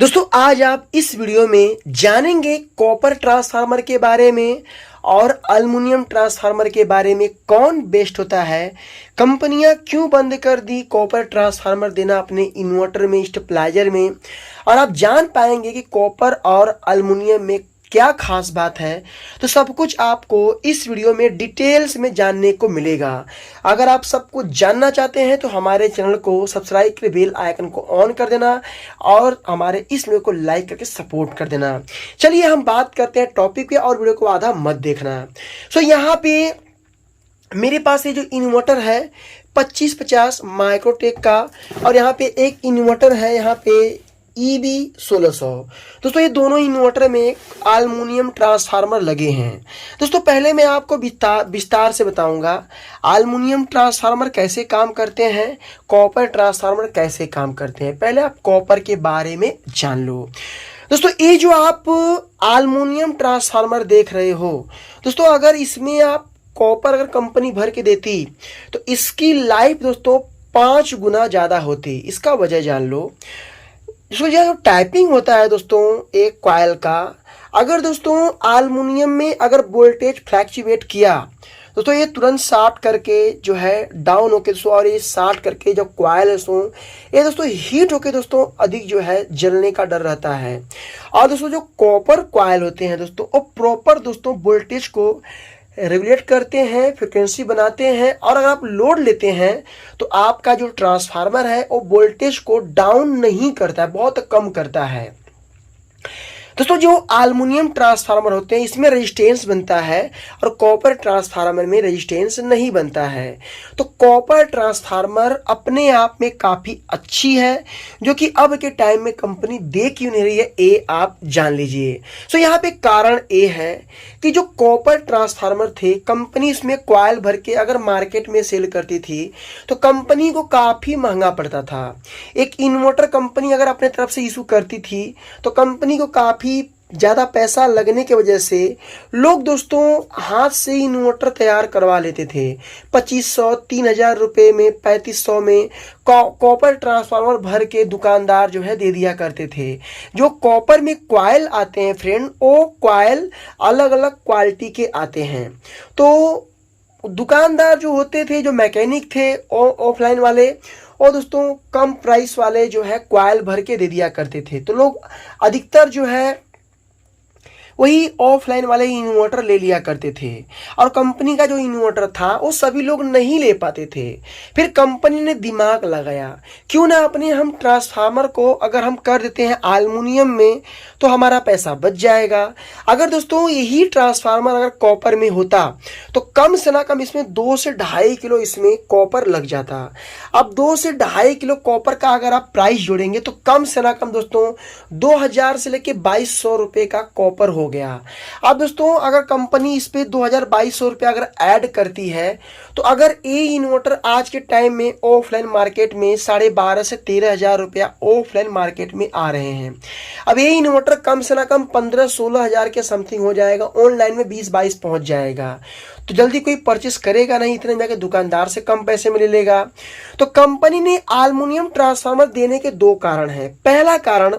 दोस्तों आज आप इस वीडियो में जानेंगे कॉपर ट्रांसफार्मर के बारे में और एल्युमिनियम ट्रांसफार्मर के बारे में कौन बेस्ट होता है। कंपनियां क्यों बंद कर दी कॉपर ट्रांसफार्मर देना अपने इन्वर्टर में, स्टेबलाइजर में, और आप जान पाएंगे कि कॉपर और एल्युमिनियम में क्या खास बात है। तो सब कुछ आपको इस वीडियो में डिटेल्स में जानने को मिलेगा। अगर आप सब कुछ जानना चाहते हैं तो हमारे चैनल को सब्सक्राइब कर बेल आइकन को ऑन कर देना और हमारे इस वीडियो को लाइक करके सपोर्ट कर देना। चलिए हम बात करते हैं टॉपिक पे और वीडियो को आधा मत देखना। यहाँ पे मेरे पास ये जो इन्वर्टर है 2550 माइक्रोटेक का, और यहाँ पे एक इन्वर्टर है यहाँ पे EB 1600। दोस्तों ये दोनों इन्वर्टर में एल्युमिनियम ट्रांसफार्मर लगे हैं। दोस्तों पहले मैं आपको विस्तार से बताऊंगा एल्युमिनियम ट्रांसफार्मर कैसे काम करते हैं, कॉपर ट्रांसफार्मर कैसे काम करते हैं। पहले आप कॉपर के बारे में जान लो। दोस्तों ये जो आप एल्युमिनियम ट्रांसफार्मर देख रहे हो, दोस्तों अगर इसमें आप कॉपर अगर कंपनी भर के देती तो इसकी लाइफ दोस्तों 5 गुना ज़्यादा होती। इसका वजह जान लो। जो टाइपिंग होता है दोस्तों एक कॉइल का, अगर दोस्तों एल्युमिनियम में अगर वोल्टेज फ्लैक्चुएट किया दोस्तों ये तुरंत शार्ट करके जो है डाउन होके दोस्तों, और ये शार्ट करके जो कॉइल है दोस्तों ये दोस्तों हीट होके दोस्तों अधिक जो है जलने का डर रहता है। और दोस्तों जो कॉपर कॉइल होते हैं दोस्तों वो प्रॉपर दोस्तों वोल्टेज को रेगुलेट करते हैं, फ्रिक्वेंसी बनाते हैं, और अगर आप लोड लेते हैं तो आपका जो ट्रांसफार्मर है वो वोल्टेज को डाउन नहीं करता है, बहुत कम करता है। दोस्तों जो एल्युमिनियम ट्रांसफार्मर होते हैं इसमें रेजिस्टेंस बनता है और कॉपर ट्रांसफार्मर में रेजिस्टेंस नहीं बनता है। तो कॉपर ट्रांसफार्मर अपने आप में काफ़ी अच्छी है, जो कि अब के टाइम में कंपनी दे क्यों नहीं रही है ये आप जान लीजिए। सो यहाँ पे कारण ये है कि जो कॉपर ट्रांसफार्मर थे कंपनी इसमें कॉइल भर के अगर मार्केट में सेल करती थी तो कंपनी को काफ़ी महंगा पड़ता था। एक इन्वर्टर कंपनी अगर अपने तरफ से इशू करती थी तो कंपनी को काफ़ी ज़्यादा पैसा लगने की वजह से लोग दोस्तों हाथ से इन्वर्टर तैयार करवा लेते थे। 2500 3000 रुपये में, 3500 में कॉपर ट्रांसफार्मर भर के दुकानदार जो है दे दिया करते थे। जो कॉपर में कॉइल आते हैं फ्रेंड, वो कॉइल अलग अलग क्वालिटी के आते हैं। तो दुकानदार जो होते थे, जो मैकेनिक थे ऑफलाइन वाले, और दोस्तों कम प्राइस वाले जो है कॉइल भर के दे दिया करते थे। तो लोग अधिकतर जो है वही ऑफलाइन वाले इन्वर्टर ले लिया करते थे, और कंपनी का जो इन्वर्टर था वो सभी लोग नहीं ले पाते थे। फिर कंपनी ने दिमाग लगाया क्यों ना अपने हम ट्रांसफार्मर को अगर हम कर देते हैं एल्युमिनियम में तो हमारा पैसा बच जाएगा। अगर दोस्तों यही ट्रांसफार्मर अगर कॉपर में होता तो कम से ना कम इसमें 2 से 2.5 किलो इसमें कॉपर लग जाता। अब 2 से 2.5 किलो कॉपर का अगर आप प्राइस जोड़ेंगे तो कम से ना कम दोस्तों 2000 से लेके 2200 रुपये का कॉपर हो गया। अब दोस्तों अगर कंपनी इस पे 2200 रुपये अगर ऐड करती है तो अगर ये इन्वर्टर आज के टाइम में ऑफलाइन मार्केट में 12,500 से 13,000 रुपया ऑफलाइन मार्केट में आ रहे हैं। अब ये इन्वर्टर कम से ना कम 15-16 हजार के समथिंग हो जाएगा, ऑनलाइन में 20-22 पहुंच जाएगा। तो जल्दी कोई परचेस करेगा नहीं, इतने जाके दुकानदार से कम पैसे में ले लेगा। तो कंपनी ने एल्युमिनियम ट्रांसफार्मर देने के 2 कारण हैं। पहला कारण,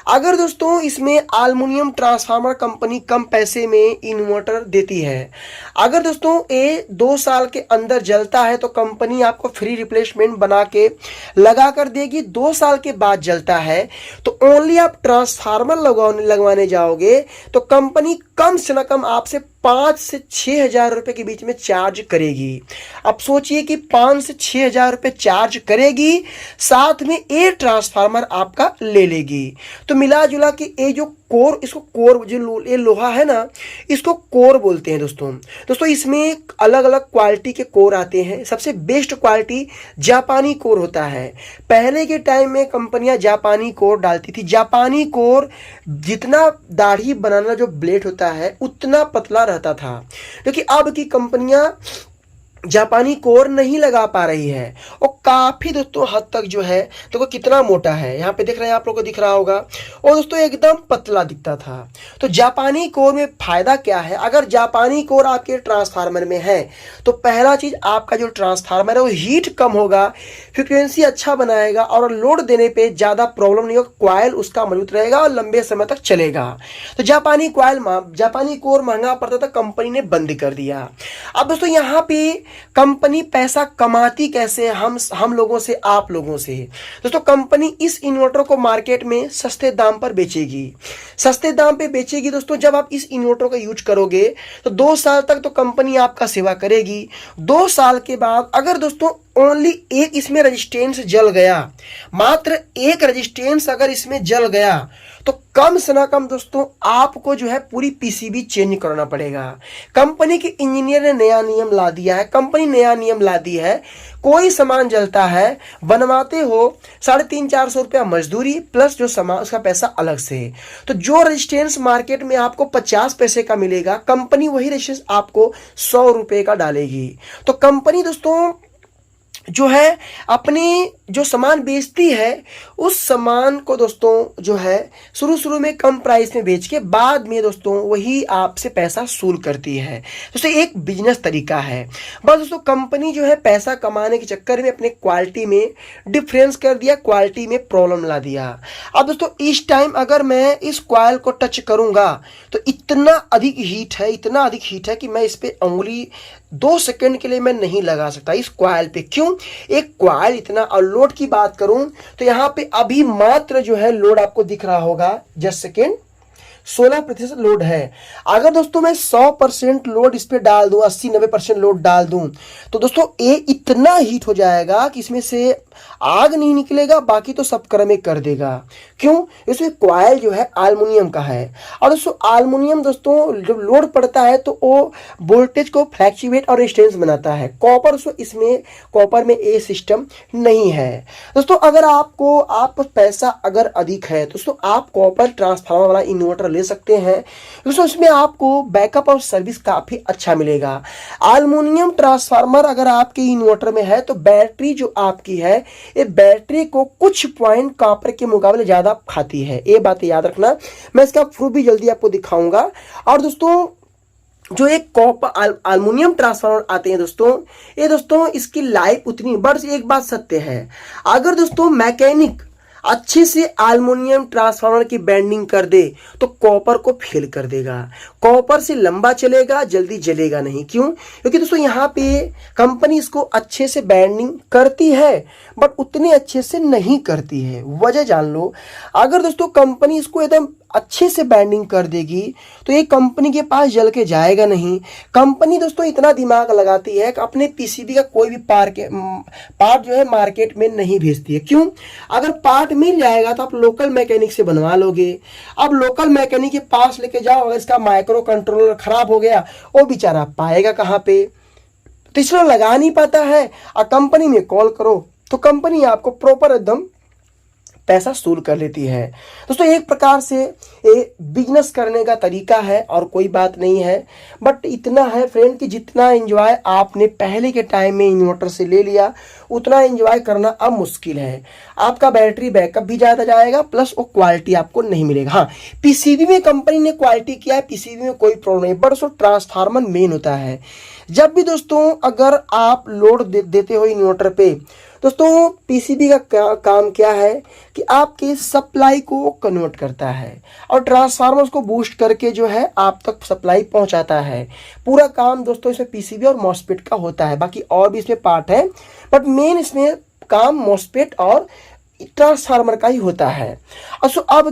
अगर दोस्तों इसमें एल्युमिनियम ट्रांसफार्मर कंपनी कम पैसे में इन्वर्टर देती है, अगर दोस्तों ये 2 साल के अंदर जलता है तो कंपनी आपको फ्री रिप्लेसमेंट बना के लगा कर देगी। 2 साल के बाद जलता है तो ओनली आप ट्रांसफार्मर लगवाने जाओगे तो कंपनी कम से ना कम आपसे 5 से 6 हजार रुपये के बीच में चार्ज करेगी। अब सोचिए कि 5 से 6 हजार रुपये चार्ज करेगी, साथ में ये ट्रांसफार्मर आपका ले लेगी। तो मिला जुला के ये जो कोर, इसको कोर, जो ये लोहा है ना इसको कोर बोलते हैं दोस्तों इसमें अलग अलग क्वालिटी के कोर आते हैं। सबसे बेस्ट क्वालिटी जापानी कोर होता है। पहले के टाइम में कंपनियां जापानी कोर डालती थी। जापानी कोर जितना दाढ़ी बनाना जो ब्लेड होता है उतना पतला रहता था, क्योंकि अब की कंपनियां जापानी कोर नहीं लगा पा रही है और काफी दोस्तों हद तक जो है देखो कितना मोटा है, यहाँ पे दिख रहा है, आप लोगों को दिख रहा होगा, और दोस्तों एकदम पतला दिखता था। तो जापानी कोर में फायदा क्या है, अगर जापानी कोर आपके ट्रांसफार्मर में है तो पहला चीज आपका जो ट्रांसफार्मर है वो हीट कम होगा, फ्रिक्वेंसी अच्छा बनाएगा और लोड देने पे ज्यादा प्रॉब्लम नहीं होगा, क्वाइल उसका मजबूत रहेगा और लंबे समय तक चलेगा। तो जापानी कोर महंगा पड़ता था, कंपनी ने बंद कर दिया। अब दोस्तों यहाँ पे कंपनी पैसा कमाती कैसे, हम लोगों से, आप लोगों से। दोस्तों कंपनी इस इन्वर्टर को मार्केट में सस्ते दाम पर बेचेगी, सस्ते दाम पे बेचेगी। दोस्तों जब आप इस इन्वर्टर का यूज करोगे तो 2 साल तक तो कंपनी आपका सेवा करेगी। 2 साल के बाद अगर दोस्तों ओनली एक इसमें रेजिस्टेंस जल गया, मात्र एक रेजिस्टेंस अगर इसमें जल गया तो कम से ना कम दोस्तों आपको जो है पूरी पीसीबी चेंज करना पड़ेगा। कंपनी के इंजीनियर ने नया नियम ला दिया है, कंपनी नया नियम ला दी है, कोई सामान जलता है बनवाते हो 350-400 रुपया मजदूरी प्लस जो सामान उसका पैसा अलग से। तो जो रेजिस्टेंस मार्केट में आपको 50 पैसे का मिलेगा, कंपनी वही रेजिस्टेंस आपको 100 रुपये का डालेगी। तो कंपनी दोस्तों जो है अपनी जो सामान बेचती है उस सामान को दोस्तों जो है शुरू में कम प्राइस में बेच के बाद में दोस्तों वही आपसे पैसा वसूल करती है। दोस्तों एक बिजनेस तरीका है। बस दोस्तों कंपनी जो है पैसा कमाने के चक्कर में अपने क्वालिटी में डिफरेंस कर दिया, क्वालिटी में प्रॉब्लम ला दिया। अब दोस्तों इस टाइम अगर मैं इस कॉइल को टच करूंगा तो इतना अधिक हीट है, इतना अधिक हीट है कि मैं इस पे उंगली 2 सेकंड के लिए मैं नहीं लगा सकता इस कॉइल पे। क्यों? एक कॉइल इतना, और लोड की बात करूं तो यहां पे अभी मात्र जो है लोड आपको दिख रहा होगा, जस्ट सेकंड, 16% लोड है। अगर दोस्तों मैं 100% लोड इस पे डाल दूं, 80-90% लोड डाल दूं तो दोस्तों ये इतना हीट हो जाएगा कि इसमें से आग नहीं निकलेगा, बाकी तो सब कर्म कर देगा। क्यों? इसमें कॉइल जो है एल्युमिनियम का है, और दोस्तों एल्युमिनियम दोस्तों जब लोड पड़ता है तो वो वोल्टेज को फ्लैक्चुएट और रेजिस्टेंस बनाता है। कॉपर इसमें, कॉपर में ये सिस्टम नहीं है। दोस्तों अगर आप पैसा अगर अधिक है दोस्तों आप कॉपर ट्रांसफार्मर वाला इन्वर्टर ले सकते हैं। दोस्तों इसमें आपको बैकअप और सर्विस काफी अच्छा मिलेगा। एल्युमिनियम ट्रांसफार्मर अगर आपके इन्वर्टर में है तो बैटरी जो आपकी है ये बैटरी को कुछ पॉइंट कॉपर के मुकाबले ज्यादा खाती है, ये बात याद रखना। मैं इसका प्रूफ भी जल्दी आपको दिखाऊंगा। और दोस्तों जो एक कॉपर एल्युमिनियम ट्रांसफार्मर आते हैं दोस्तों, ये दोस्तों इसकी लाइफ उतनी, बस एक बात सत्य है, अगर दोस्तों मैकेनिक अच्छे से एल्युमिनियम ट्रांसफार्मर की बैंडिंग कर दे तो कॉपर को फेल कर देगा। कॉपर से लंबा चलेगा, जल्दी जलेगा नहीं। क्यों? क्योंकि दोस्तों यहाँ पे कंपनी इसको अच्छे से बैंडिंग करती है बट उतने अच्छे से नहीं करती है। वजह जान लो, अगर दोस्तों कंपनी इसको एकदम अच्छे से बैंडिंग कर देगी तो ये कंपनी के पास जल के जाएगा नहीं। कंपनी दोस्तों इतना दिमाग लगाती है कि अपने पीसीबी का कोई भी पार्ट जो है मार्केट में नहीं भेजती है। क्यों? अगर पार्ट मिल जाएगा तो आप लोकल मैकेनिक से बनवा लोगे। अब लोकल मैकेनिक के पास लेके जाओ, अगर इसका माइक्रो कंट्रोलर खराब हो गया वो बेचारा पाएगा कहाँ पे? तो इसलिए लगा नहीं पाता है। और कंपनी में कॉल करो तो कंपनी आपको प्रॉपर एकदम पैसा वसूल कर लेती है। दोस्तों एक प्रकार से ये बिजनेस करने का तरीका है और कोई बात नहीं है। बट इतना है फ्रेंड कि जितना एंजॉय आपने पहले के टाइम में इन्वर्टर से ले लिया उतना एंजॉय करना अब मुश्किल है। आपका बैटरी बैकअप भी ज़्यादा जाएगा प्लस वो क्वालिटी आपको नहीं मिलेगा। हाँ, पीसीबी में कंपनी ने क्वालिटी किया है, पीसीबी में कोई प्रॉब्लम नहीं, बट उसको ट्रांसफार्मर मेन होता है। जब भी दोस्तों अगर आप लोड देते हो इन्वर्टर पे, दोस्तों पीसीबी का काम क्या है कि आपके सप्लाई को कन्वर्ट करता है और ट्रांसफार्मर को बूस्ट करके जो है आप तक सप्लाई पहुंचाता है। पूरा काम दोस्तों इसमें पीसीबी और मॉसफेट का होता है, बाकी और भी इसमें पार्ट है बट मेन इसमें काम मॉसफेट और ट्रांसफार्मर का ही होता है। अब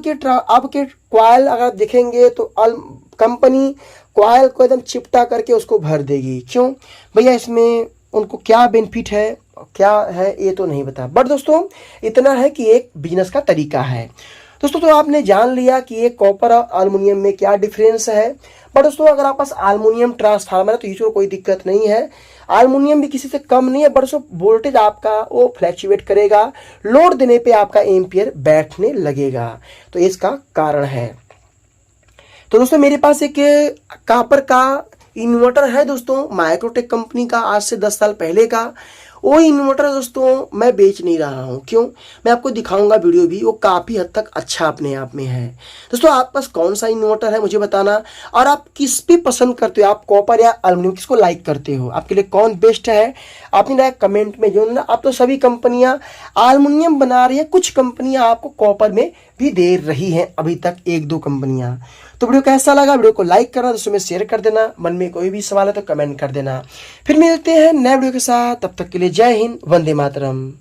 के कॉइल अगर देखेंगे तो कंपनी कॉइल को एकदम चिपटा करके उसको भर देगी। क्यों भैया? इसमें उनको क्या बेनिफिट है क्या है ये तो नहीं बता, बट दोस्तों इतना है कि एक बिजनेस का तरीका है। दोस्तों तो आपने जान लिया कि ये कॉपर और एल्युमिनियम में क्या डिफरेंस है। बट दोस्तों अगर आप पास एल्युमिनियम ट्रांसफार्मर है तो इसमें कोई दिक्कत नहीं है, एल्युमिनियम भी किसी से कम नहीं है, बट दोस्तों वोल्टेज आपका वो फ्लैक्चुएट करेगा, लोड देने पे आपका एम्पियर बैठने लगेगा, तो इसका कारण है। तो दोस्तों मेरे पास एक कॉपर का इन्वर्टर है दोस्तों माइक्रोटेक कंपनी का, आज से 10 साल पहले का। वो इन्वर्टर दोस्तों मैं बेच नहीं रहा हूँ, क्यों? मैं आपको दिखाऊंगा वीडियो भी, वो काफ़ी हद तक अच्छा अपने आप में है। दोस्तों आपके पास कौन सा इन्वर्टर है मुझे बताना, और आप किस पे पसंद करते हो, आप कॉपर या एल्युमिनियम किसको लाइक करते हो, आपके लिए कौन बेस्ट है अपनी राय कमेंट में जो ना। अब तो सभी कंपनियां एल्युमिनियम बना रही है, कुछ कंपनियां आपको कॉपर में भी दे रही हैं, अभी तक 1-2 कंपनियां। तो वीडियो कैसा लगा, वीडियो को लाइक करना, दोस्तों में शेयर कर देना, मन में कोई भी सवाल है तो कमेंट कर देना। फिर मिलते हैं नए वीडियो के साथ, तब तक के लिए जय हिंद, वंदे मातरम।